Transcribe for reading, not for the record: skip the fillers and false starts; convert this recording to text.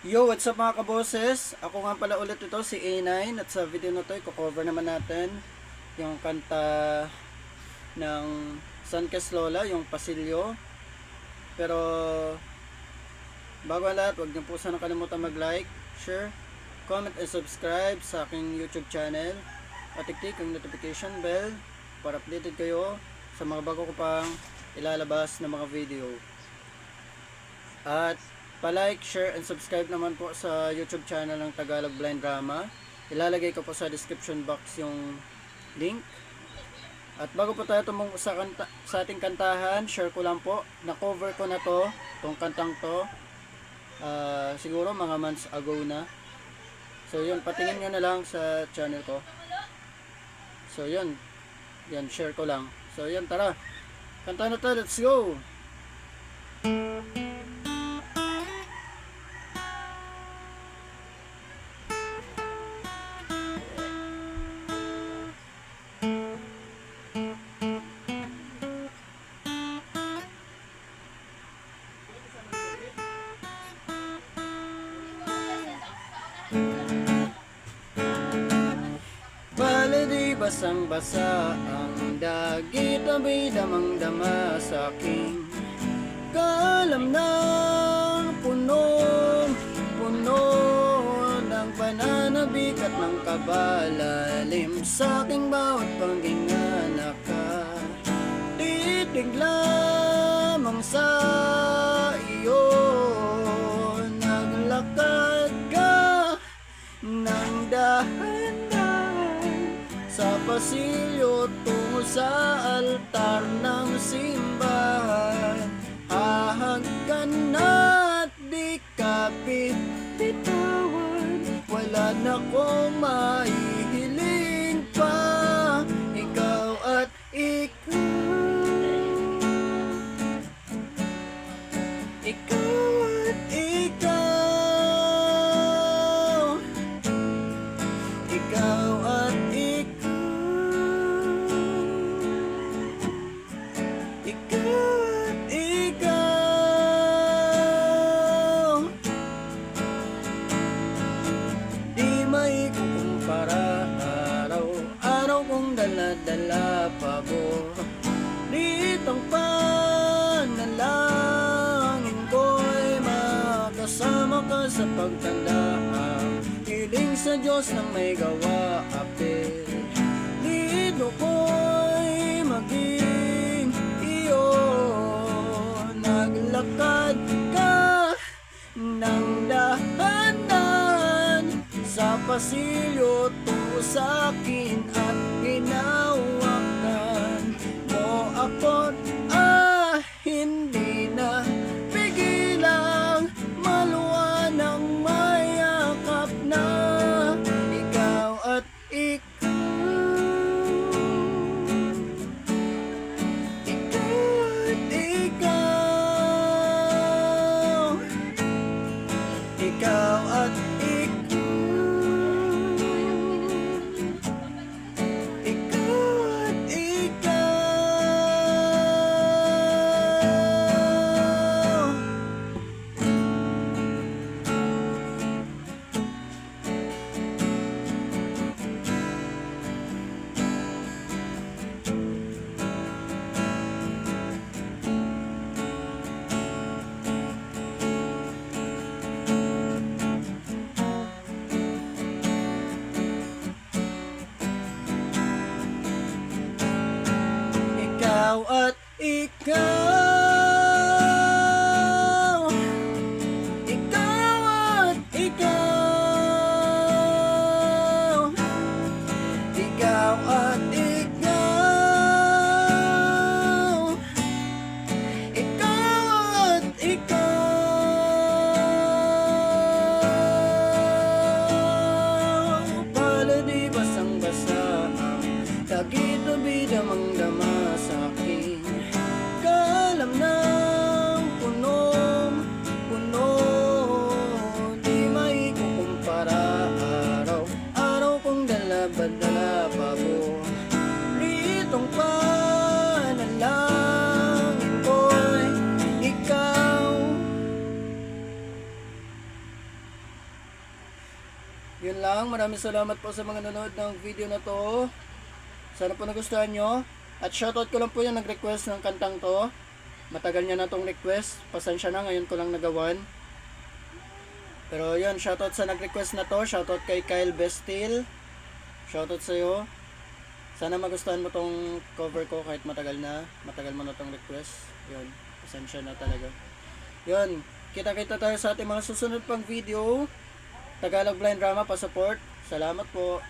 Yo, what's up mga kaboses? Ako nga pala ulit ito, si A9. At sa video na to, i-cover naman natin yung kanta ng Suncast Lola, yung Pasilyo. Pero bago ang lahat, huwag niyo po sana kalimutan mag-like, share, comment, and subscribe sa aking YouTube channel. At i-click ang notification bell para updated kayo sa mga bago ko pang ilalabas na mga video. At pa-like, share, and subscribe naman po sa YouTube channel ng Tagalog Blind Drama. Ilalagay ko po sa description box yung link. At bago po tayo tumungo sa ating kantahan, share ko lang po, na-cover ko na to, tong kantang to. Siguro mga months ago na. So yun, patingin nyo na lang sa channel ko. So yun, yan, share ko lang. So yun, tara, kanta na to, let's go! Baladi basang-basa ang dagit, abay damang-dama sa aking kalam ng punong-puno ng pananabik at ng kabalalim sa aking bawat panghinga. Nakatitig lamang sa iyo, naglakad ka ng dahan-dahan sa pasilyo tungo sa altar ng simbahan. Hahagkan at di ka bitawan, wala na kong maihiling pa. Ikaw at ikaw, ikaw at ikaw, ikaw at dala pabor. Ditong panalangin ko'y makasama ka sa pagtanda. Hiling sa Diyos ng may gawa apel. Dito ko'y maging iyo. Naglakad ka ng dahan-dahan sa pasilyo tungo sa akin at hinawakan mo ako. Hindi na pigilang maluwa ng mayakap na ikaw at ikaw, ikaw at ikaw, ikaw at ikaw at ikaw, ikaw at ikaw, ikaw at ikaw, ikaw at ikaw. Baladi basang-basa ang dagit-abid damang-dama sa aking Yun lang, maraming salamat po sa mga nanonood ng video na to. Sana po nagustuhan nyo. At shoutout ko lang po yung nag-request ng kantang to. Matagal niya na tong request. Pasensya na, ngayon ko lang nagawan. Pero yun, shoutout sa nag-request na to. Shoutout kay Kyle Bestil. Shoutout sa'yo. Sana magustuhan mo tong cover ko kahit matagal na. Matagal mo na tong request. Yun, pasensya na talaga. Yun, kita-kita tayo sa ating mga susunod pang video. Tagalog Blind Drama, pa-support. Salamat po.